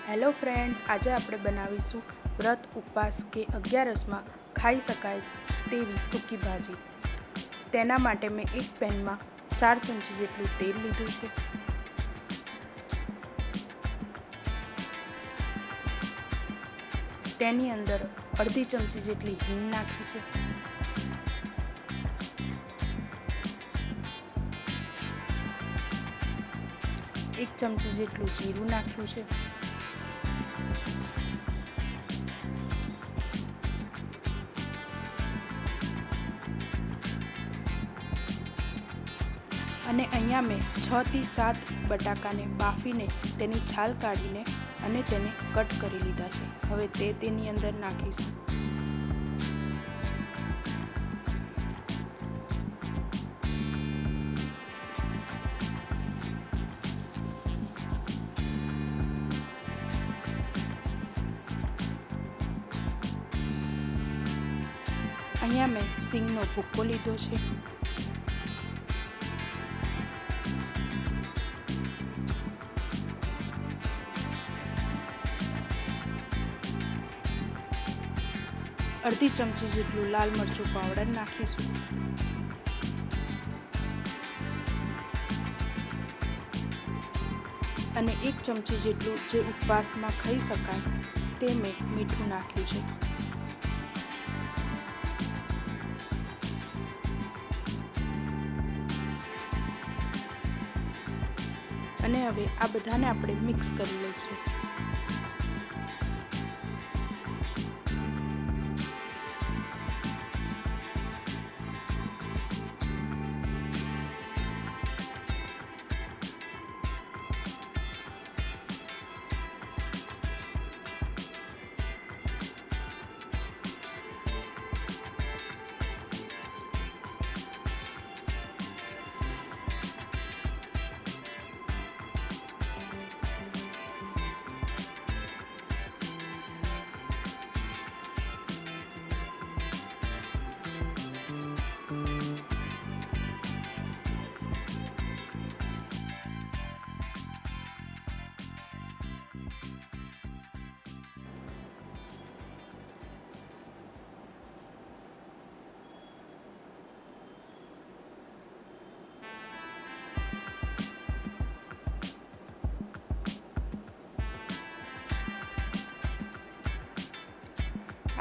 Hello friends, આજે આપણે બનાવીશું વ્રત ઉપવાસ કે અગિયારસમાં ખાઈ શકાય તેવી સૂકી ભાજી। તેના માટે મેં એક પેનમાં 4 ચમચી જેટલું તેલ લીધું છે। તેની અંદર અડધી ચમચી જેટલી હિંગ નાખી છે। એક ચમચી જેટલું જીરું નાખ્યું છે। અને અહીંયા મેં 6 થી 7 બટાકાને બાફીને તેની છાલ કાઢીને અને તેને કટ કરી લીધા છે। હવે તેની અંદર નાખીશું। અહીંયા મેં સિંગનો ભૂકો લીધો છે। અડધી ચમચી જેટલું લાલ મરચું પાવડર નાખીશું। અને 1 ચમચી જેટલું જે ઉપવાસમાં ખાઈ શકાય તે મેં મીઠું નાખ્યું છે। અને હવે આ બધાને આપણે મિક્સ કરી લઈશું।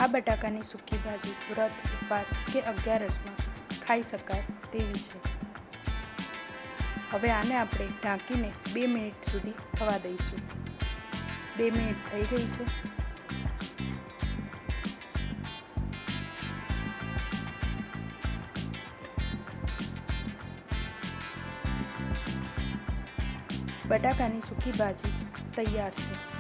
આ બટાકાની સૂકી ભાજી વ્રત ઉપવાસ કે અગિયારસમાં ખાઈ શકાય તેવી છે। હવે આને આપણે ઢાંકીને 2 મિનિટ સુધી થવા દઈશું। 2 મિનિટ થઈ ગઈ છે। બટાકાની સૂકી ભાજી તૈયાર છે।